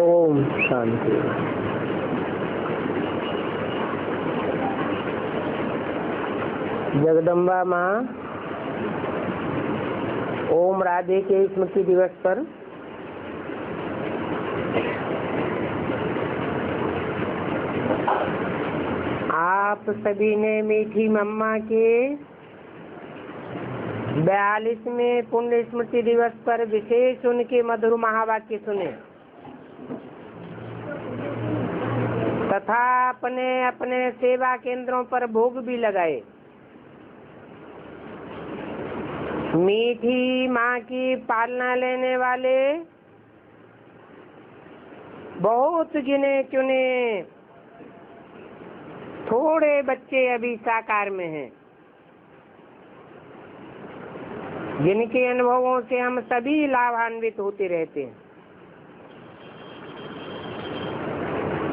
ओम शांति। जगदम्बा माँ ओम राधे के स्मृति दिवस पर आप सभी ने मीठी मम्मा के 42वें पुण्य स्मृति दिवस पर विशेष उनके मधुर महावाक्य सुने तथा अपने अपने सेवा केंद्रों पर भोग भी लगाए। मीठी माँ की पालना लेने वाले बहुत गिने चुने थोड़े बच्चे अभी साकार में हैं, जिनके अनुभवों से हम सभी लाभान्वित होते रहते हैं।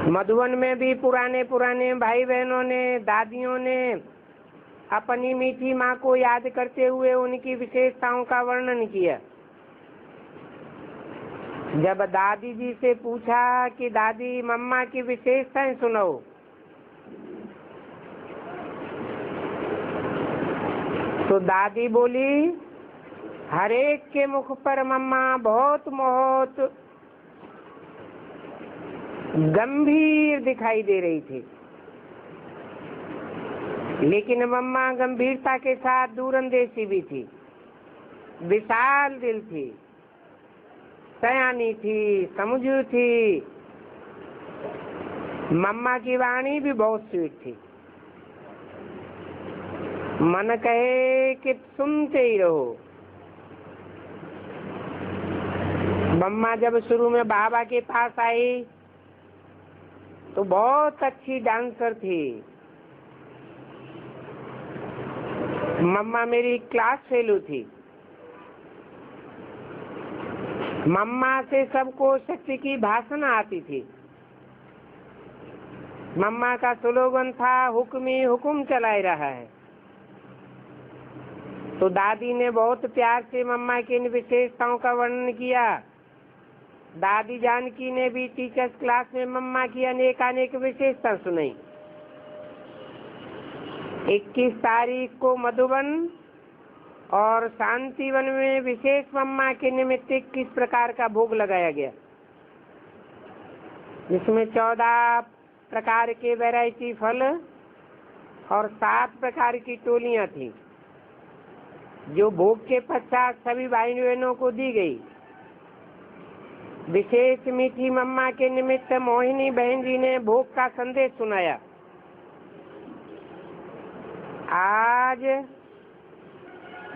मधुबन में भी पुराने भाई बहनों ने, दादियों ने अपनी मीठी माँ को याद करते हुए उनकी विशेषताओं का वर्णन किया। जब दादी जी से पूछा कि दादी मम्मा की विशेषताएं सुनाओ, तो दादी बोली, हर एक के मुख पर मम्मा बहुत गंभीर दिखाई दे रही थी, लेकिन मम्मा गंभीरता के साथ दूरंदेशी भी थी, विशाल दिल थी, सयानी थी, समझू थी। मम्मा की वाणी भी बहुत स्वीट थी, मन कहे कि सुनते ही रहो। मम्मा जब शुरू में बाबा के पास आई तो बहुत अच्छी डांसर थी। मम्मा मेरी क्लास फेलो थी। मम्मा से सबको शक्ति की भाषण आती थी। मम्मा का स्लोगन था, हुक्म ही हुक्म चलाए रहा है। तो दादी ने बहुत प्यार से मम्मा की इन विशेषताओं का वर्णन किया। दादी जानकी ने भी टीचर्स क्लास में मम्मा की अनेक विशेषता सुनाई। 21 तारीख को मधुबन और शांतिवन में विशेष मम्मा के निमित्त 21 प्रकार का भोग लगाया गया, जिसमें 14 प्रकार के वैरायटी फल और 7 प्रकार की टोलियां थी, जो भोग के पश्चात सभी भाई बहनों को दी गई। विशेष मीठी मम्मा के निमित्त मोहिनी बहन जी ने भोग का संदेश सुनाया। आज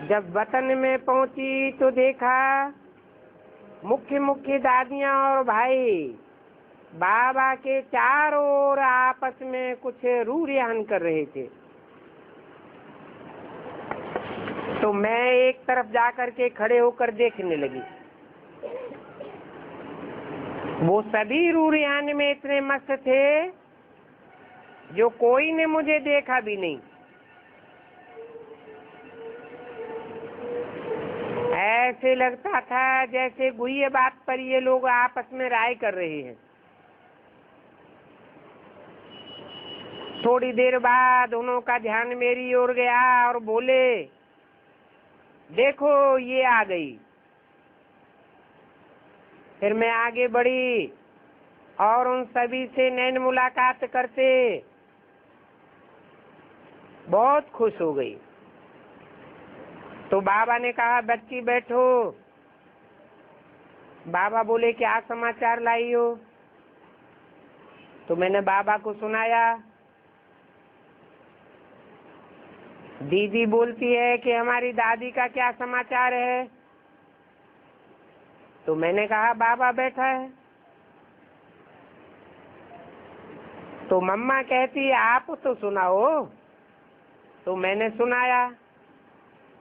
जब वतन में पहुंची तो देखा मुख्य दादियां और भाई बाबा के चारों ओर आपस में कुछ रूरियान कर रहे थे। तो मैं एक तरफ जाकर के खड़े होकर देखने लगी। वो सभी रूरियान में इतने मस्त थे जो कोई ने मुझे देखा भी नहीं। ऐसे लगता था जैसे गुइये बात पर ये लोग आपस में राय कर रहे हैं। थोड़ी देर बाद उन्हों का ध्यान मेरी ओर गया और बोले, देखो ये आ गई। फिर मैं आगे बढ़ी और उन सभी से नैन मुलाकात करते बहुत खुश हो गई। तो बाबा ने कहा, बच्ची बैठो। बाबा बोले, क्या समाचार लाई हो? तो मैंने बाबा को सुनाया। दीदी बोलती है कि हमारी दादी का क्या समाचार है? तो मैंने कहा, बाबा बैठा है। तो मम्मा कहती है, आप तो सुनाओ। तो मैंने सुनाया।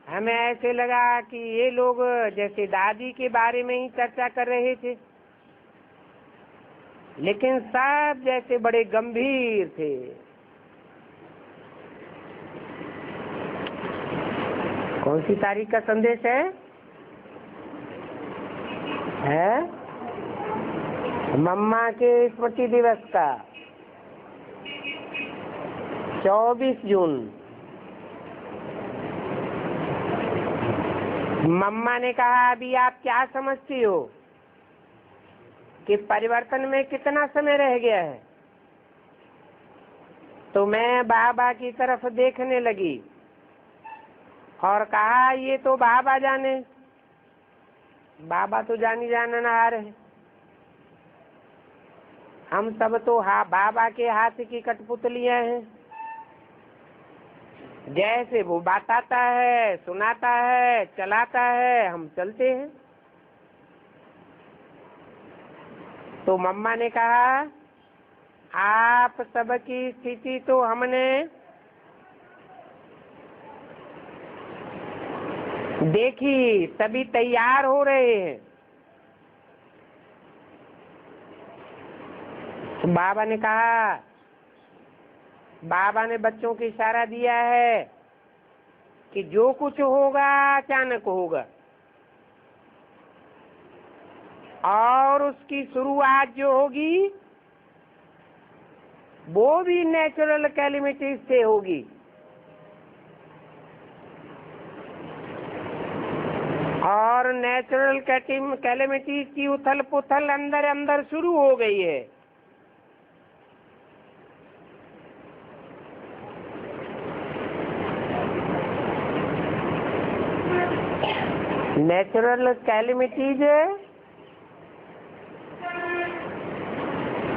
हमें ऐसे लगा कि ये लोग जैसे दादी के बारे में ही चर्चा कर रहे थे, लेकिन सब जैसे बड़े गंभीर थे। कौन सी तारीख का संदेश है? मम्मा के स्मृति दिवस का 24 जून। मम्मा ने कहा, अभी आप क्या समझती हो कि परिवर्तन में कितना समय रह गया है? तो मैं बाबा की तरफ देखने लगी और कहा, ये तो बाबा जाने, बाबा तो जानी जाननहार है। हम सब तो बाबा के हाथ की कठपुतलियां हैं। जैसे वो बताता है, सुनाता है, चलाता है, हम चलते हैं। तो मम्मा ने कहा, आप सबकी स्थिति तो हमने देखी, सभी तैयार हो रहे हैं। तो बाबा ने कहा, बाबा ने बच्चों को इशारा दिया है कि जो कुछ होगा अचानक होगा और उसकी शुरुआत जो होगी वो भी नेचुरल कैलेमिटीज से होगी। और नेचुरल कैलेमिटीज की उथल पुथल अंदर अंदर शुरू हो गई है। नेचुरल कैलेमिटीज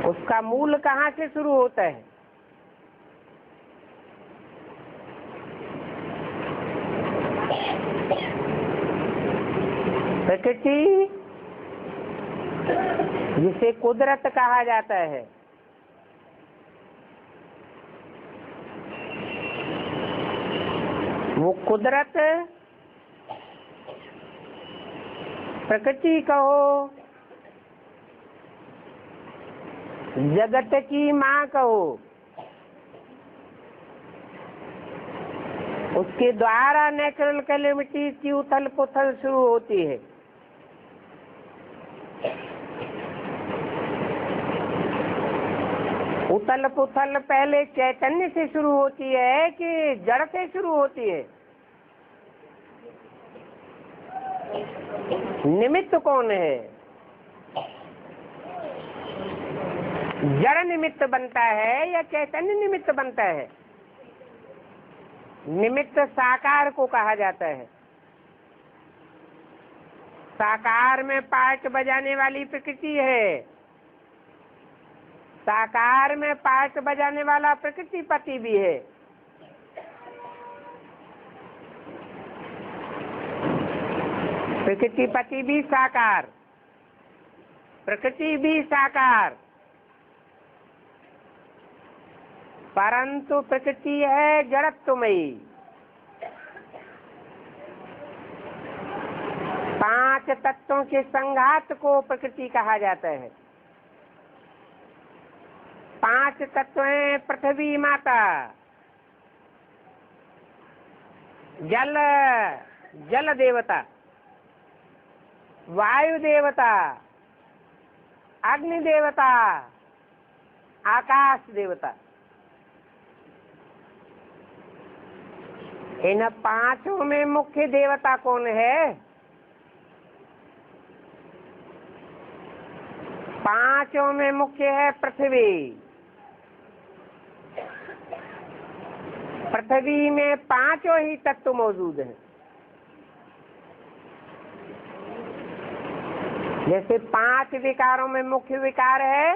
उसका मूल कहाँ से शुरू होता है? प्रकृति, जिसे कुदरत कहा जाता है, वो कुदरत, प्रकृति कहो, जगत की माँ कहो, उसके द्वारा नेचुरल कैलेमिटीज की उथल पुथल शुरू होती है। उथल पुथल पहले चैतन्य से शुरू होती है कि जड़ से शुरू होती है? निमित्त कौन है? जड़ निमित्त बनता है या चैतन्य निमित्त बनता है? निमित्त साकार को कहा जाता है। साकार में पार्ट बजाने वाली प्रकृति है, साकार में पार्ट बजाने वाला प्रकृति पति भी है। प्रकृति पति भी साकार, प्रकृति भी साकार, परंतु प्रकृति है जड़त्वमयी। 5 तत्वों के संघात को प्रकृति कहा जाता है। 5 तत्व हैं: पृथ्वी माता, जल, जल देवता, वायु देवता, अग्नि देवता, आकाश देवता। इन 5 में मुख्य देवता कौन है? 5 में मुख्य है पृथ्वी। पृथ्वी में 5 ही तत्व मौजूद हैं। जैसे 5 विकारों में मुख्य विकार है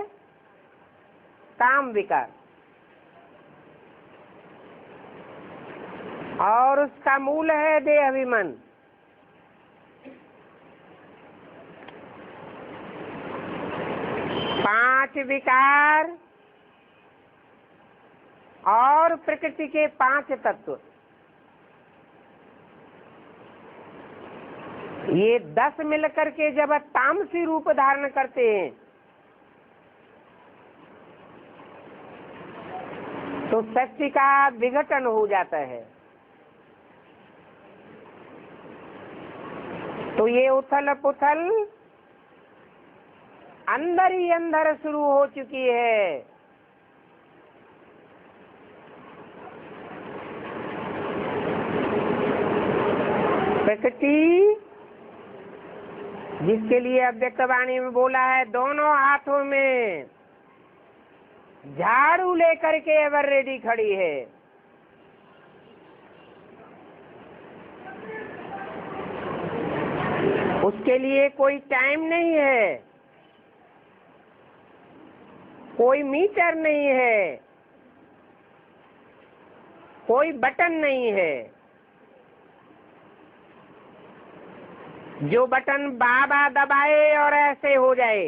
काम विकार, और उसका मूल है देह अभिमान। पांच विकार और प्रकृति के 5 तत्व, ये 10 मिलकर के जब तामसी रूप धारण करते हैं तो शक्ति का विघटन हो जाता है। तो ये उथल पुथल अंदर ही अंदर शुरू हो चुकी है। प्रकृति जिसके लिए अव्यक्त वाणी में बोला है, दोनों हाथों में झाड़ू लेकर के एवर रेडी खड़ी है। उसके लिए कोई टाइम नहीं है, कोई मीटर नहीं है, कोई बटन नहीं है। जो बटन बाबा दबाए और ऐसे हो जाए,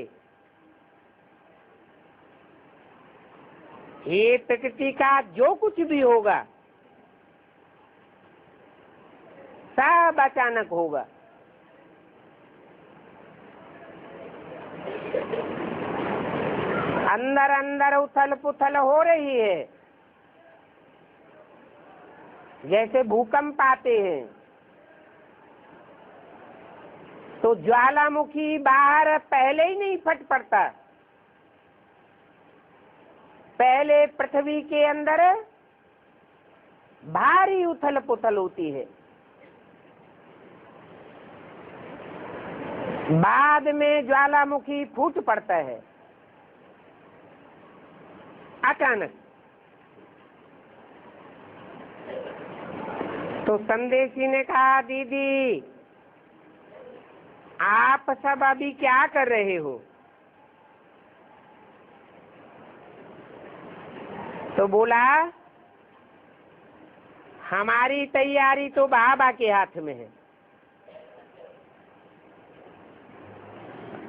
ये प्रकृति का जो कुछ भी होगा सब अचानक होगा। अंदर अंदर उथल पुथल हो रही है, जैसे भूकंप आते हैं तो ज्वालामुखी बाहर पहले ही नहीं फट पड़ता, पहले पृथ्वी के अंदर भारी उथल पुथल होती है, बाद में ज्वालामुखी फूट पड़ता है अचानक। तो संदेशी ने कहा, दीदी आप सब अभी क्या कर रहे हो? तो बोला, हमारी तैयारी तो बाबा के हाथ में है,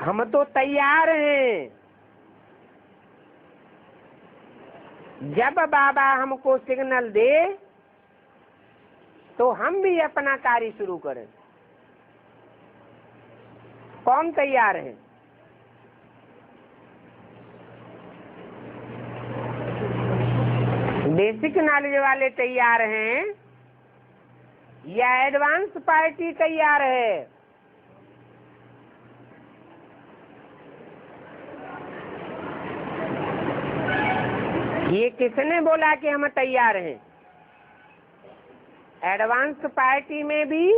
हम तो तैयार हैं। जब बाबा हमको सिग्नल दे तो हम भी अपना कार्य शुरू करें। कौन तैयार है? बेसिक नॉलेज वाले तैयार हैं या एडवांस पार्टी तैयार है? ये किसने बोला कि हम तैयार हैं? एडवांस पार्टी में भी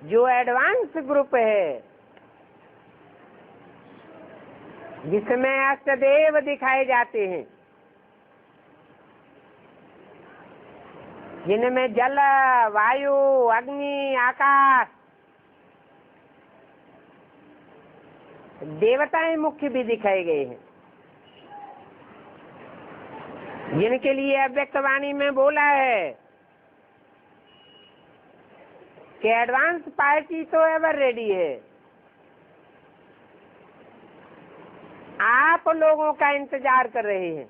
जो एडवांस ग्रुप है, जिसमें अष्टदेव दिखाए जाते हैं, जिनमें जल, वायु, अग्नि, आकाश, देवताएं मुख्य भी दिखाए गए हैं, जिनके लिए अव्यक्त वाणी में बोला है कि एडवांस पार्टी तो एवर रेडी है, आप लोगों का इंतजार कर रहे हैं।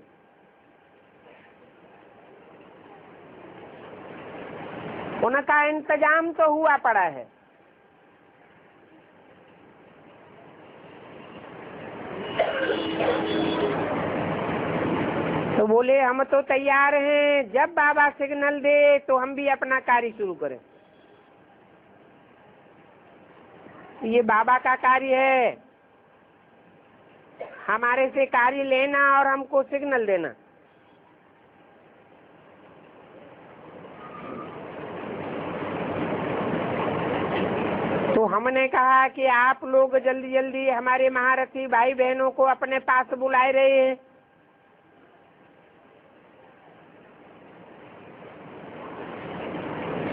उनका इंतजाम तो हुआ पड़ा है। तो बोले, हम तो तैयार हैं, जब बाबा सिग्नल दे तो हम भी अपना कार्य शुरू करें। ये बाबा का कार्य है, हमारे से कार्य लेना और हमको सिग्नल देना। तो हमने कहा कि आप लोग जल्दी जल्दी हमारे महारथी भाई बहनों को अपने पास बुलाए रहे हैं।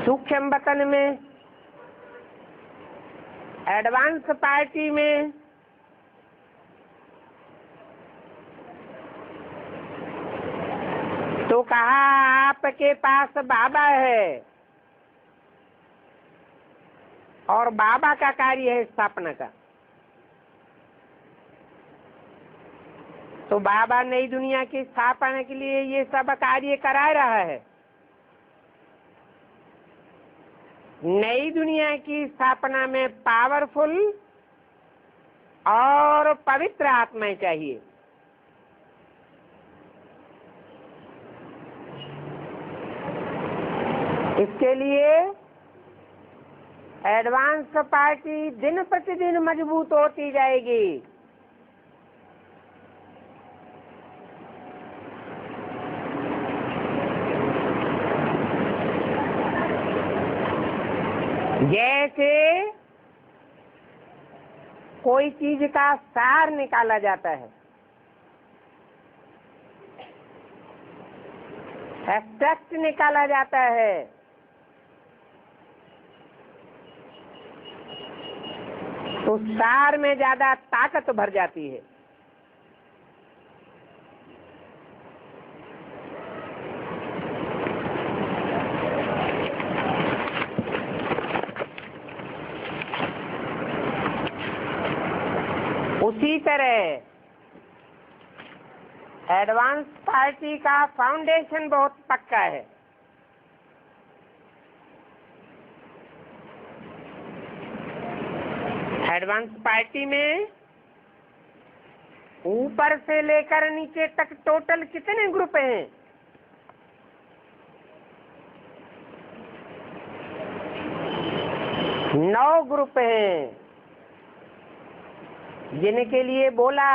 सूक्ष्म वतन में, एडवांस पार्टी में, तो कहा आपके पास बाबा है और बाबा का कार्य है स्थापना का। तो बाबा नई दुनिया की स्थापना के लिए ये सब कार्य करा रहा है। नई दुनिया की स्थापना में पावरफुल और पवित्र आत्माएं चाहिए। इसके लिए एडवांस पार्टी दिन प्रतिदिन मजबूत होती जाएगी। जैसे कोई चीज का सार निकाला जाता है, एक्सट्रैक्ट निकाला जाता है, तो सार में ज्यादा ताकत भर जाती है। उसी तरह एडवांस पार्टी का फाउंडेशन बहुत पक्का है। एडवांस पार्टी में ऊपर से लेकर नीचे तक टोटल कितने ग्रुप हैं? 9 ग्रुप हैं, जिनके लिए बोला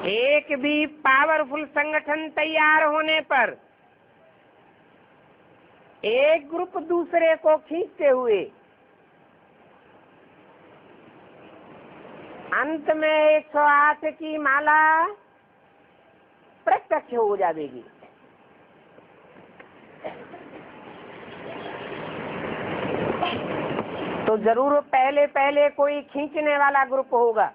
एक भी पावरफुल संगठन तैयार होने पर एक ग्रुप दूसरे को खींचते हुए अंत में 108 की माला प्रत्यक्ष हो जाएगी। तो जरूर पहले पहले कोई खींचने वाला ग्रुप होगा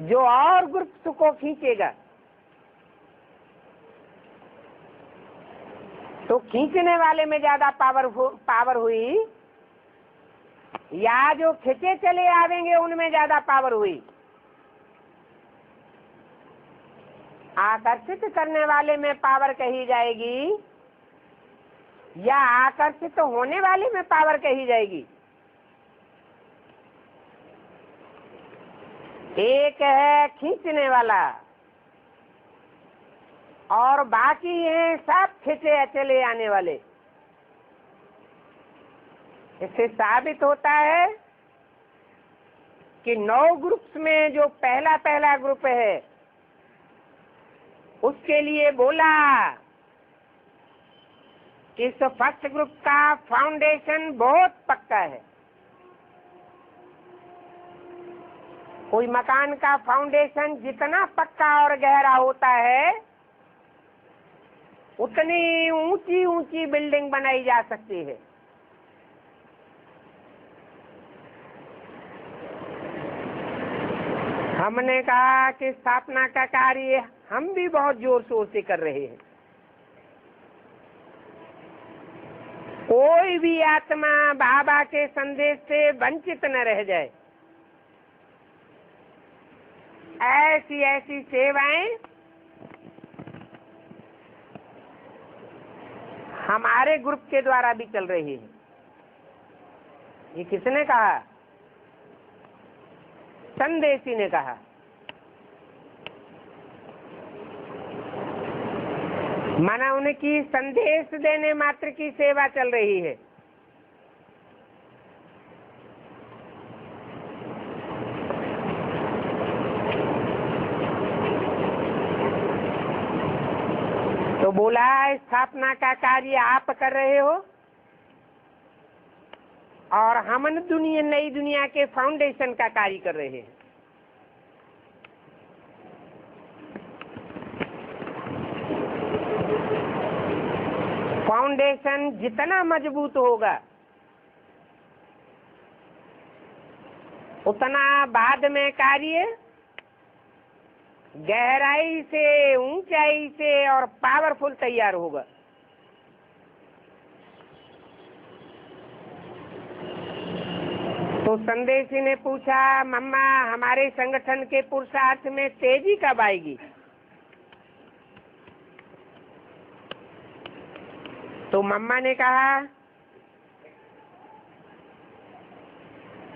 जो और ग्रुप को खींचेगा। तो खींचने वाले में ज्यादा पावर हुई या जो खींचे चले आवेंगे उनमें ज्यादा पावर हुई? आकर्षित करने वाले में पावर कही जाएगी या आकर्षित होने वाले में पावर कही जाएगी? एक है खींचने वाला और बाकी हैं सब खींचे चले आने वाले। इससे साबित होता है कि 9 ग्रुप्स में जो पहला ग्रुप है उसके लिए बोला कि इस फर्स्ट ग्रुप का फाउंडेशन बहुत पक्का है। कोई मकान का फाउंडेशन जितना पक्का और गहरा होता है उतनी ऊंची ऊंची बिल्डिंग बनाई जा सकती है। हमने कहा कि स्थापना का कार्य हम भी बहुत जोर शोर से कर रहे हैं। कोई भी आत्मा बाबा के संदेश से वंचित न रह जाए, ऐसी ऐसी सेवाएं हमारे ग्रुप के द्वारा भी चल रही है। ये किसने कहा? संदेशी ने कहा। माना उनकी संदेश देने मात्र की सेवा चल रही है। तो बोला स्थापना का कार्य आप कर रहे हो और हम नई दुनिया के फाउंडेशन का कार्य कर रहे हैं। फाउंडेशन जितना मजबूत होगा उतना बाद में कार्य गहराई से, ऊंचाई से और पावरफुल तैयार होगा। तो संदेशी ने पूछा, मम्मा हमारे संगठन के पुरुषार्थ में तेजी कब आएगी? तो मम्मा ने कहा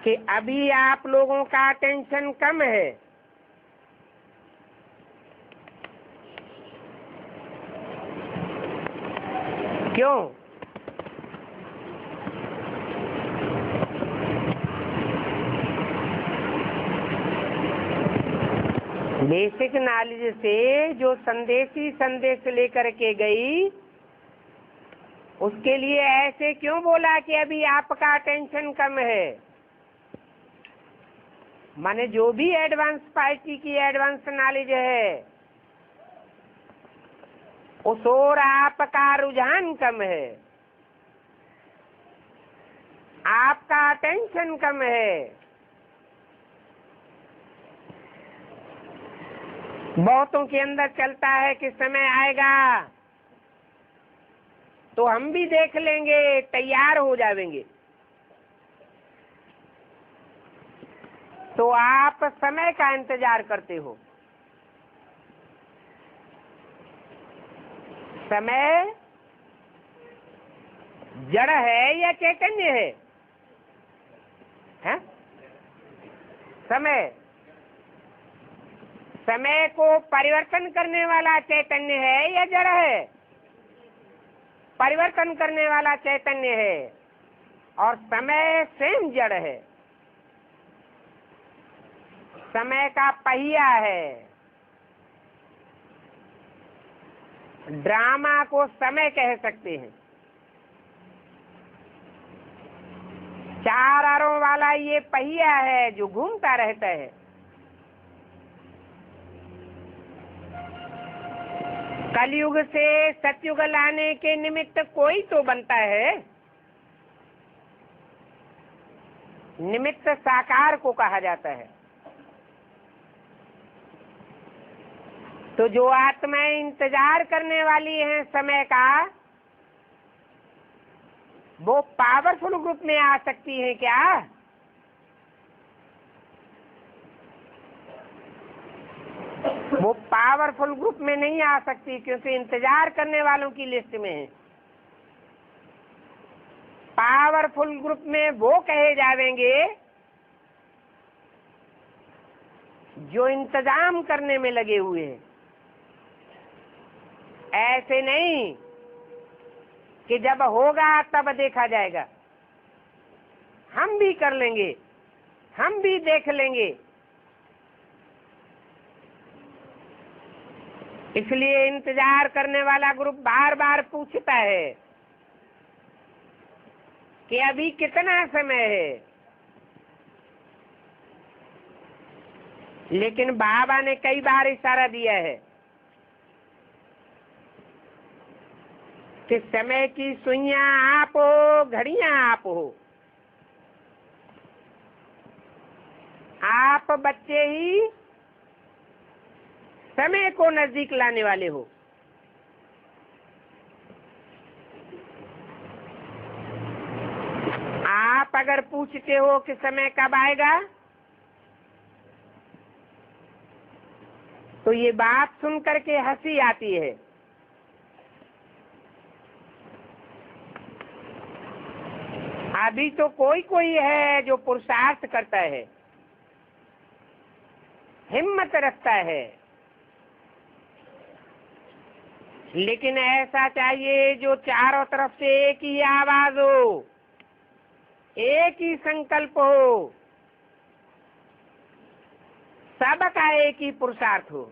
कि अभी आप लोगों का टेंशन कम है, क्यों? बेसिक नॉलेज से जो संदेशी संदेश लेकर के गई, उसके लिए ऐसे क्यों बोला कि अभी आपका अटेंशन कम है? माने जो भी एडवांस पार्टी की एडवांस नॉलेज है, उस ओर आपका रुझान कम है, आपका अटेंशन कम है। बहुतों के अंदर चलता है कि समय आएगा तो हम भी देख लेंगे, तैयार हो जाएंगे। तो आप समय का इंतजार करते हो। समय जड़ है या चैतन्य है? हैं? समय को परिवर्तन करने वाला चैतन्य है या जड़ है? परिवर्तन करने वाला चैतन्य है, और समय स्वयं जड़ है। समय का पहिया है। ड्रामा को समय कह सकते हैं। चार अरों वाला ये पहिया है जो घूमता रहता है। कलयुग से सतयुग लाने के निमित्त कोई तो बनता है। निमित्त साकार को कहा जाता है। तो जो आत्माएं इंतजार करने वाली हैं समय का, वो पावरफुल ग्रुप में आ सकती हैं क्या? वो पावरफुल ग्रुप में नहीं आ सकती, क्योंकि इंतजार करने वालों की लिस्ट में है। पावरफुल ग्रुप में वो कहे जाएंगे जो इंतजाम करने में लगे हुए हैं। ऐसे नहीं कि जब होगा तब देखा जाएगा, हम भी कर लेंगे, हम भी देख लेंगे। इसलिए इंतजार करने वाला ग्रुप बार बार पूछता है कि अभी कितना समय है। लेकिन बाबा ने कई बार इशारा दिया है कि समय की सुइयां आप हो, घड़ियां आप हो। आप बच्चे ही समय को नजदीक लाने वाले हो। आप अगर पूछते हो कि समय कब आएगा, तो ये बात सुन करके हंसी आती है। अभी तो कोई कोई है जो पुरुषार्थ करता है, हिम्मत रखता है, लेकिन ऐसा चाहिए जो चारों तरफ से एक ही आवाज हो, एक ही संकल्प हो, सबका एक ही पुरुषार्थ हो।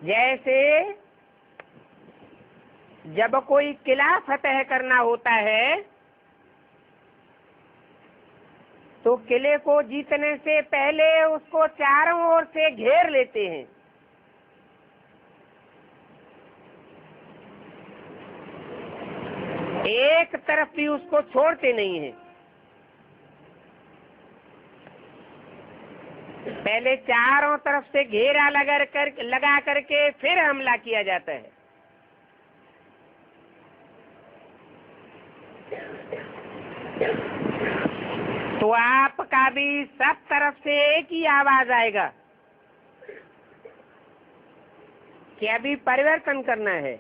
जैसे जब कोई किला फतह करना होता है, तो किले को जीतने से पहले उसको चारों ओर से घेर लेते हैं। एक तरफ भी उसको छोड़ते नहीं हैं। पहले चारों तरफ से घेरा लगा करके फिर हमला किया जाता है। तो आपका भी सब तरफ से एक ही आवाज आएगा कि अभी परिवर्तन करना है।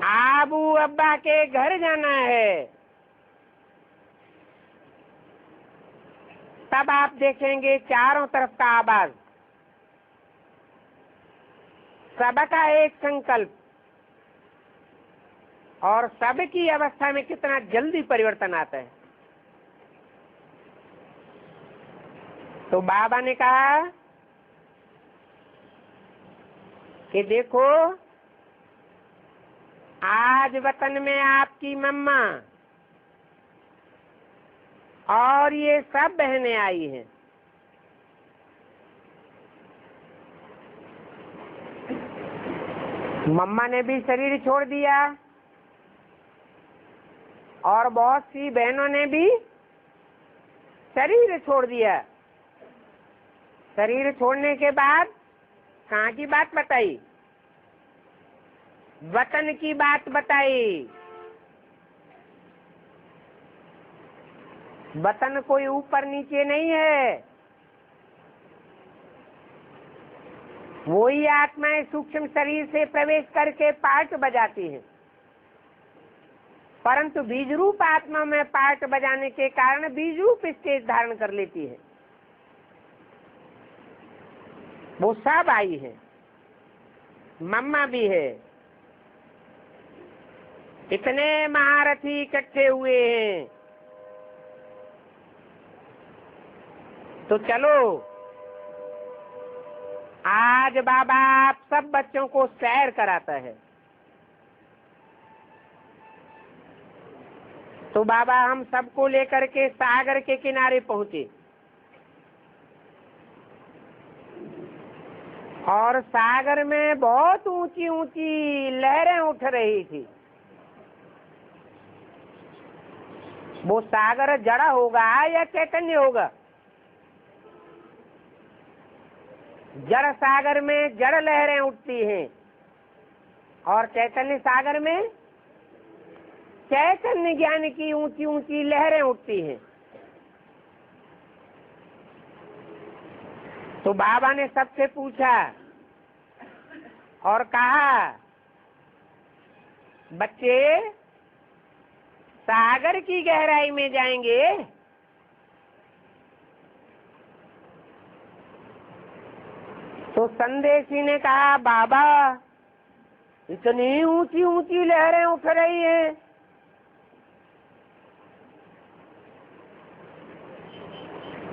आबू अब्बा के घर जाना है। तब आप देखेंगे चारों तरफ का आवाज। सबका एक संकल्प और सबकी अवस्था में कितना जल्दी परिवर्तन आता है। तो बाबा ने कहा कि देखो, आज वतन में आपकी मम्मा और ये सब बहनें आई हैं। मम्मा ने भी शरीर छोड़ दिया और बहुत सी बहनों ने भी शरीर छोड़ दिया। शरीर छोड़ने के बाद कहाँ की बात बताई? वतन की बात बताई। वतन कोई ऊपर नीचे नहीं है, वही आत्माएं सूक्ष्म शरीर से प्रवेश करके पार्ट बजाती हैं, परंतु बीज रूप आत्मा में पार्ट बजाने के कारण बीज रूप स्टेज धारण कर लेती है। वो सब आई है, मम्मा भी है। इतने महारथी इकट्ठे हुए हैं, तो चलो आज बाबा आप सब बच्चों को सैर कराता है। तो बाबा हम सबको लेकर के सागर के किनारे पहुंचे और सागर में बहुत ऊंची ऊंची लहरें उठ रही थी। वो सागर जड़ा होगा या चैतन्य होगा? जड़ सागर में जड़ लहरें उठती हैं और चैतन्य सागर में चैतन्य ज्ञान की ऊंची ऊंची लहरें उठती हैं। तो बाबा ने सबसे पूछा और कहा, बच्चे सागर की गहराई में जाएंगे? तो संदेशी ने कहा, बाबा इतनी ऊंची ऊंची लहरें उठ रही हैं,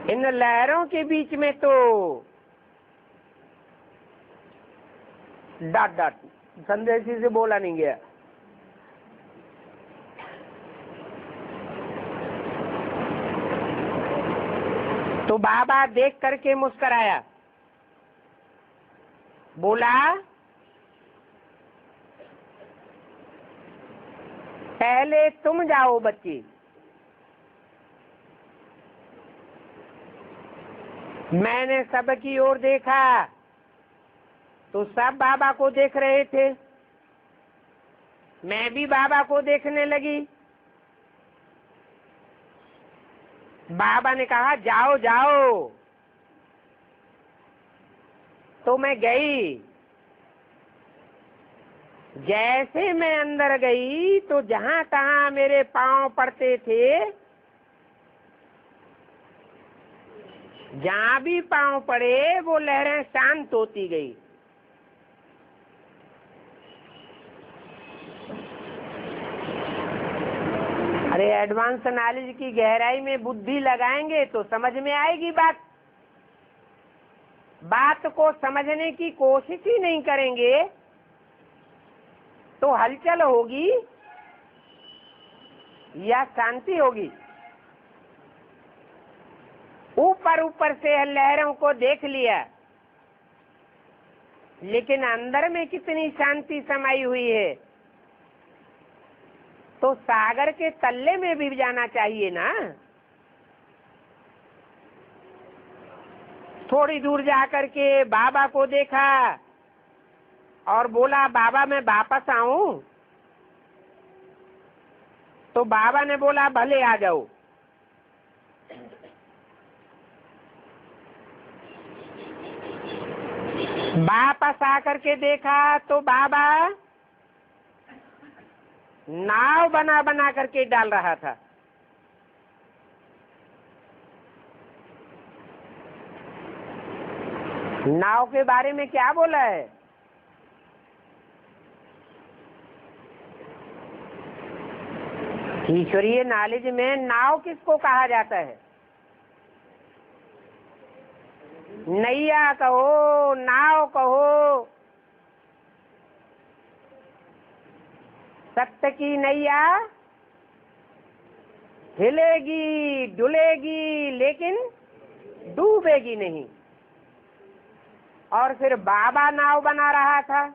इन लहरों के बीच में तो डॉट डॉट संदेशी से बोला नहीं गया। तो बाबा देख करके मुस्कराया, बोला, पहले तुम जाओ बच्ची, मैंने सबकी ओर देखा तो सब बाबा को देख रहे थे, मैं भी बाबा को देखने लगी। बाबा ने कहा, जाओ जाओ। तो मैं गई। जैसे मैं अंदर गई तो जहां तहां मेरे पांव पड़ते थे, जहां भी पांव पड़े वो लहरें शांत होती गई। अरे एडवांस नॉलेज की गहराई में बुद्धि लगाएंगे तो समझ में आएगी बात। बात को समझने की कोशिश ही नहीं करेंगे तो हलचल होगी या शांति होगी? ऊपर ऊपर से लहरों को देख लिया, लेकिन अंदर में कितनी शांति समाई हुई है। तो सागर के तल्ले में भी जाना चाहिए ना। थोड़ी दूर जाकर के बाबा को देखा और बोला, बाबा मैं वापस आऊं? तो बाबा ने बोला, भले आ जाओ। वापस आकर के देखा तो बाबा नाव बना बना करके डाल रहा था। नाव के बारे में क्या बोला है? ईश्वरीय नॉलेज में नाव किसको कहा जाता है? नैया कहो, नाव कहो, सत्य की नैया हिलेगी डुलेगी लेकिन डूबेगी नहीं। और फिर बाबा नाव बना रहा था,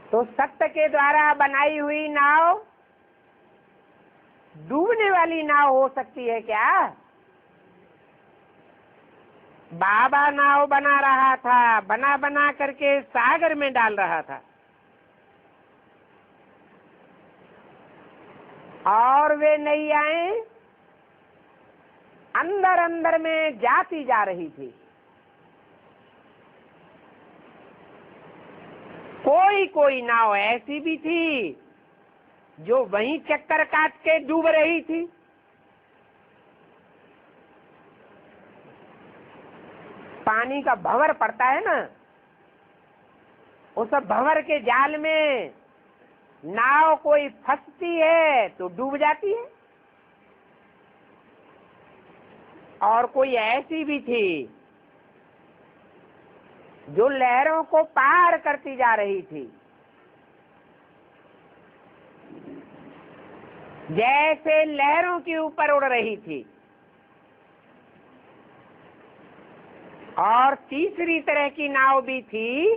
तो सत्य के द्वारा बनाई हुई नाव डूबने वाली नाव हो सकती है क्या? बाबा नाव बना रहा था, बना बना करके सागर में डाल रहा था, और वे नैयाएं अंदर अंदर में जाती जा रही थी। कोई कोई नाव ऐसी भी थी जो वहीं चक्कर काट के डूब रही थी। पानी का भंवर पड़ता है ना, उस भंवर के जाल में नाव कोई फंसती है तो डूब जाती है, और कोई ऐसी भी थी जो लहरों को पार करती जा रही थी। जैसे लहरों के ऊपर उड़ रही थी। और तीसरी तरह की नाव भी थी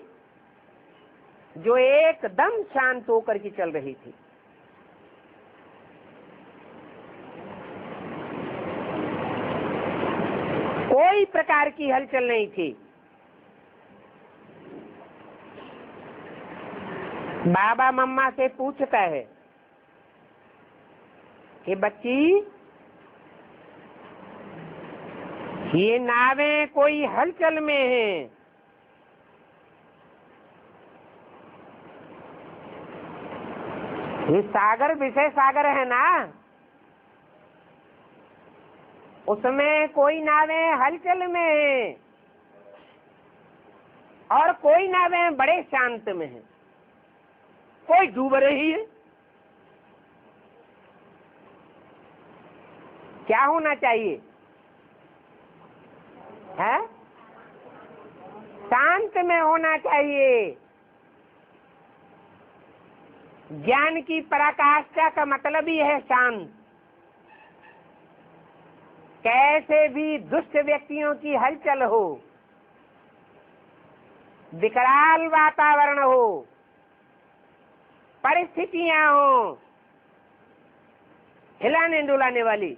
जो एकदम शांत होकर के चल रही थी। कोई प्रकार की हलचल नहीं थी। बाबा मम्मा से पूछता है कि बच्ची, ये नावें कोई हलचल में हैं, ये सागर विषय सागर है ना, उसमें कोई नावें हलचल में हैं और कोई नावें बड़े शांत में हैं, कोई डूब रही है। क्या होना चाहिए है? शांत में होना चाहिए। ज्ञान की पराकाष्ठा का मतलब ही है शांत। कैसे भी दुष्ट व्यक्तियों की हलचल हो, विकराल वातावरण हो, परिस्थितियां हो हिलाने डुलाने वाली,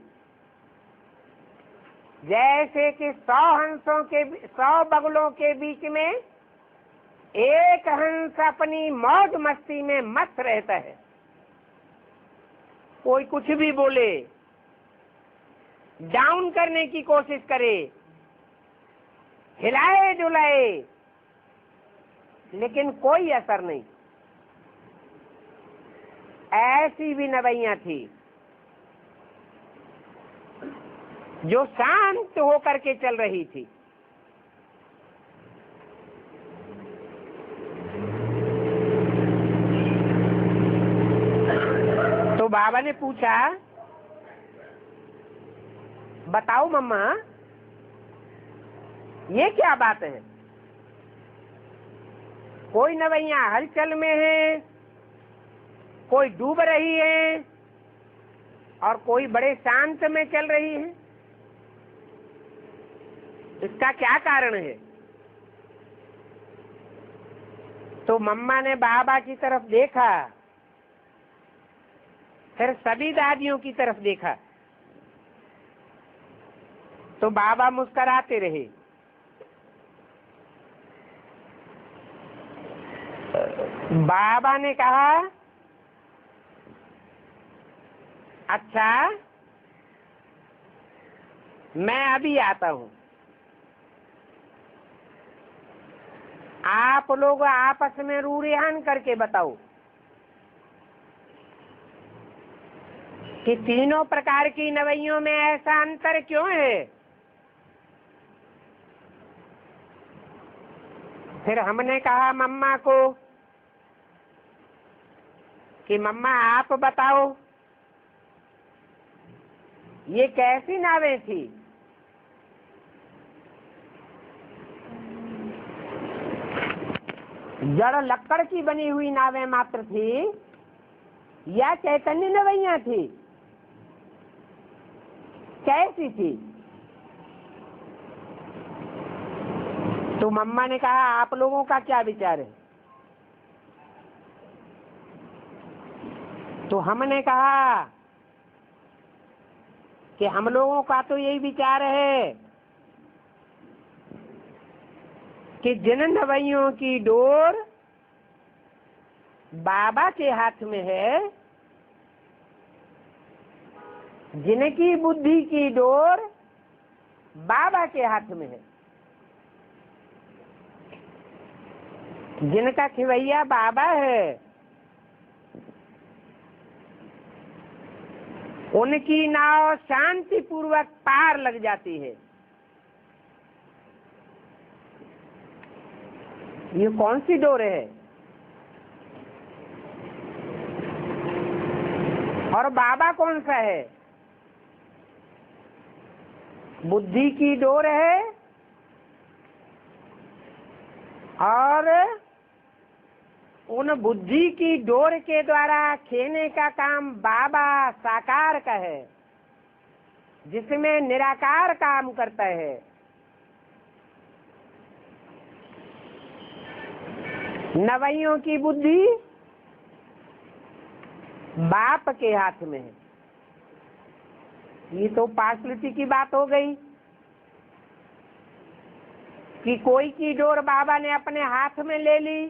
जैसे कि 100 बगुलों के बीच में एक हंस अपनी मौज मस्ती में मस्त रहता है। कोई कुछ भी बोले, डाउन करने की कोशिश करे, हिलाए डुलाए, लेकिन कोई असर नहीं। ऐसी भी नवैया थी जो शांत होकर के चल रही थी। तो बाबा ने पूछा, बताओ मम्मा, ये क्या बात है? कोई नवैया हलचल में है, कोई डूब रही है और कोई बड़े शांत में चल रही है। इसका क्या कारण है? तो मम्मा ने बाबा की तरफ देखा, फिर सभी दादियों की तरफ देखा, तो बाबा मुस्कुराते रहे। बाबा ने कहा, अच्छा, मैं अभी आता हूं। आप लोग आपस में रूढ़ियान करके बताओ कि तीनों प्रकार की नवैयों में ऐसा अंतर क्यों है? फिर हमने कहा मम्मा को कि मम्मा आप बताओ ये कैसी नावें थी? जड़ लकड़ की बनी हुई नावें मात्र थी या चैतन्य नवैया थी? कैसी थी? तो मम्मा ने कहा आप लोगों का क्या विचार है? तो हमने कहा कि हम लोगों का तो यही विचार है कि जिन नवैयों की डोर बाबा के हाथ में है, जिनकी बुद्धि की डोर बाबा के हाथ में है, जिनका खिवैया बाबा है, उनकी नाव शांति पूर्वक पार लग जाती है। ये कौन सी डोर है? और बाबा कौन सा है? बुद्धि की डोर है और उन बुद्धि की डोर के द्वारा खेने का काम बाबा साकार का है, जिसमें निराकार काम करता है। नवैयों की बुद्धि बाप के हाथ में है। ये तो पार्शलिटी की बात हो गई कि कोई की डोर बाबा ने अपने हाथ में ले ली,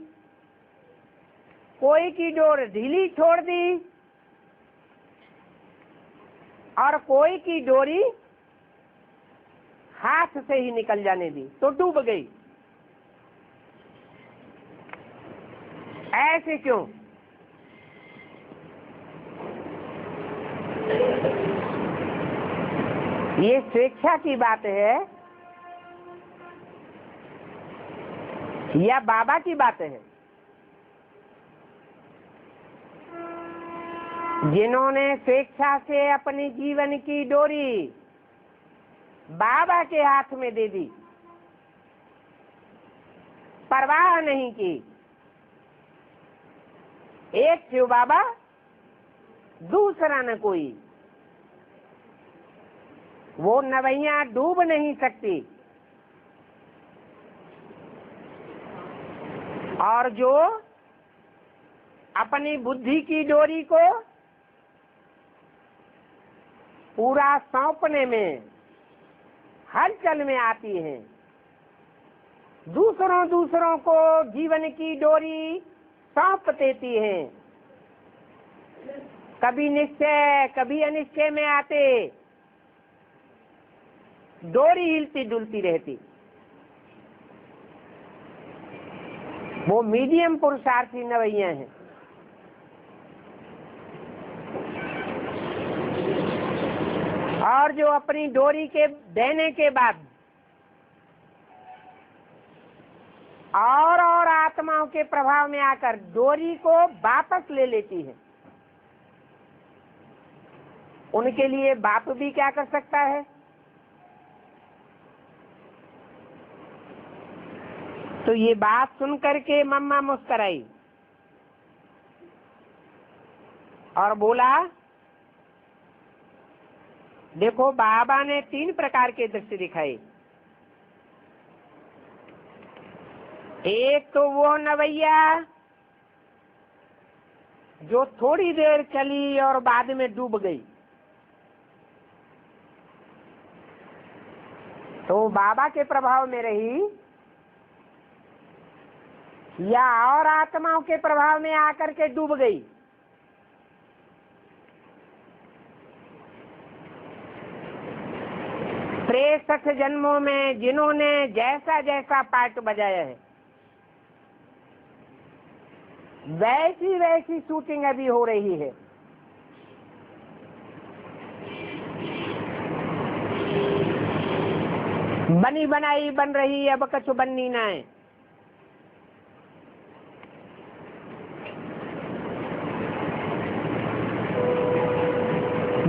कोई की डोर ढीली छोड़ दी और कोई की डोरी हाथ से ही निकल जाने दी तो डूब गई। ऐसे क्यों? ये स्वेच्छा की बात है या बाबा की बात है? जिन्होंने स्वेच्छा से अपनी जीवन की डोरी बाबा के हाथ में दे दी, परवाह नहीं की, एक शिव बाबा दूसरा न कोई, वो नवैया डूब नहीं सकती। और जो अपनी बुद्धि की डोरी को पूरा सौंपने में हलचल में आती हैं, दूसरों को जीवन की डोरी सौंप देती हैं, कभी निश्चय कभी अनिश्चय में आते डोरी हिलती डुलती रहती, वो मीडियम पुरुषार्थी नवैया हैं। और जो अपनी डोरी के देने के बाद और आत्माओं के प्रभाव में आकर डोरी को वापस ले लेती है, उनके लिए बाप भी क्या कर सकता है? तो ये बात सुन करके मम्मा मुस्कुराई और बोला, देखो बाबा ने 3 प्रकार के दृश्य दिखाए। एक तो वो नवैया जो थोड़ी देर चली और बाद में डूब गई, तो बाबा के प्रभाव में रही, या और आत्माओं के प्रभाव में आकर के डूब गई। त्रेसठ जन्मों में जिन्होंने जैसा जैसा पार्ट बजाया है, वैसी वैसी शूटिंग अभी हो रही है। बनी बनाई बन रही, अब कछु बननी ना है।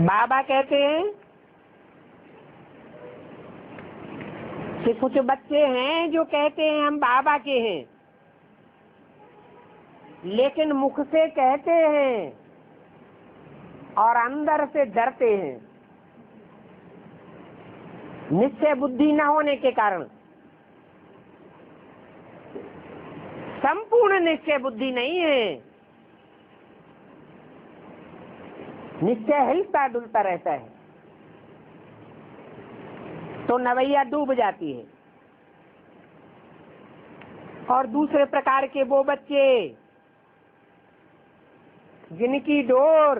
बाबा कहते हैं कि कुछ बच्चे हैं जो कहते हैं हम बाबा के हैं, लेकिन मुख से कहते हैं और अंदर से डरते हैं, निश्चय बुद्धि न होने के कारण। संपूर्ण निश्चय बुद्धि नहीं है, निश्चय हिलता डुलता रहता है, तो नवैया डूब जाती है। और दूसरे प्रकार के वो बच्चे जिनकी डोर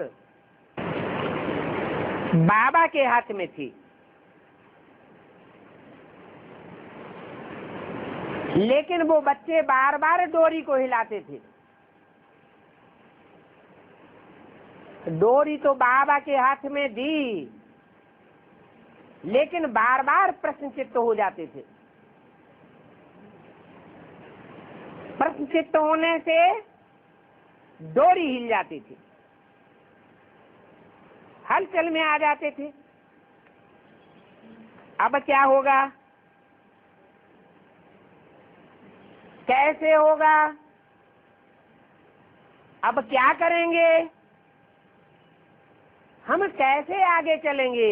बाबा के हाथ में थी, लेकिन वो बच्चे बार बार डोरी को हिलाते थे। डोरी तो बाबा के हाथ में दी, लेकिन बार बार प्रश्नचित्त हो जाते थे। प्रश्नचित्त होने से डोरी हिल जाती थी, हलचल में आ जाते थे। अब क्या होगा, कैसे होगा, अब क्या करेंगे, हम कैसे आगे चलेंगे,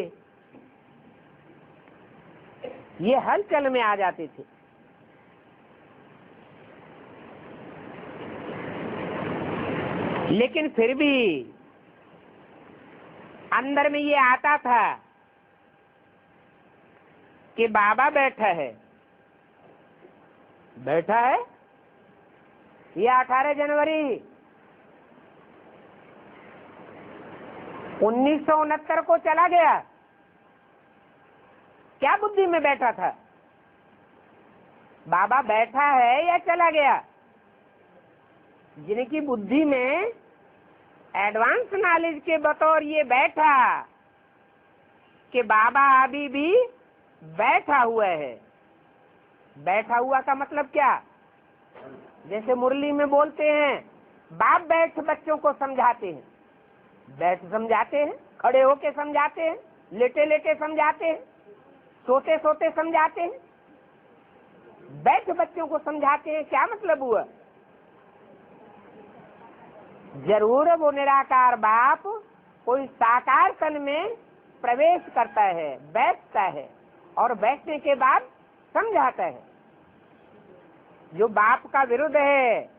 ये हलचल में आ जाते थे। लेकिन फिर भी अंदर में ये आता था कि बाबा बैठा है। ये 18 जनवरी 1969 को चला गया, क्या बुद्धि में बैठा था? बाबा बैठा है या चला गया? जिनकी बुद्धि में एडवांस नॉलेज के बतौर ये बैठा कि बाबा अभी भी बैठा हुआ है। बैठा हुआ का मतलब क्या? जैसे मुरली में बोलते हैं, बाप बैठ बच्चों को समझाते हैं। बैठ समझाते हैं, खड़े होके समझाते हैं, लेटे लेटे समझाते हैं, सोते सोते समझाते हैं। बैठ बच्चों को समझाते हैं, क्या मतलब हुआ? जरूर वो निराकार बाप कोई साकार तन में प्रवेश करता है, बैठता है और बैठने के बाद समझाता है। जो बाप का विरुद्ध है,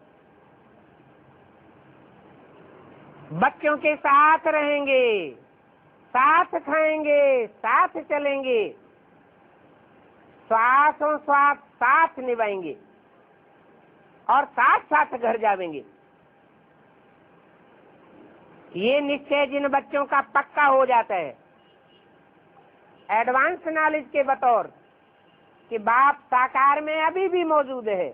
बच्चों के साथ रहेंगे, साथ खाएंगे, साथ चलेंगे, श्वासों श्वास साथ निभाएंगे और साथ साथ घर जाएंगे। ये निश्चय जिन बच्चों का पक्का हो जाता है एडवांस नॉलेज के बतौर कि बाप साकार में अभी भी मौजूद है,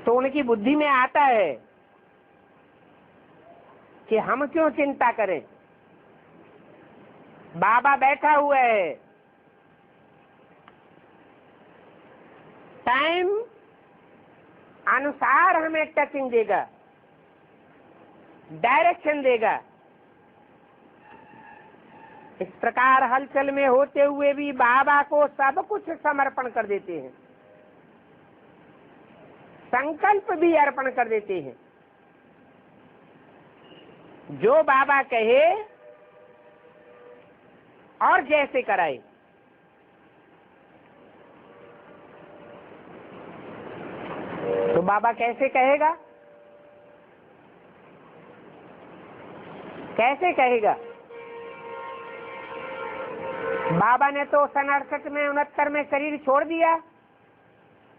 तो उनकी बुद्धि में आता है कि हम क्यों चिंता करें, बाबा बैठा हुआ है। टाइम अनुसार हमें टचिंग देगा, डायरेक्शन देगा। इस प्रकार हलचल में होते हुए भी बाबा को सब कुछ समर्पण कर देते हैं, संकल्प भी अर्पण कर देते हैं। जो बाबा कहे और जैसे कराए। तो बाबा कैसे कहेगा? कैसे कहेगा? बाबा ने तो 67 में 69 में शरीर छोड़ दिया,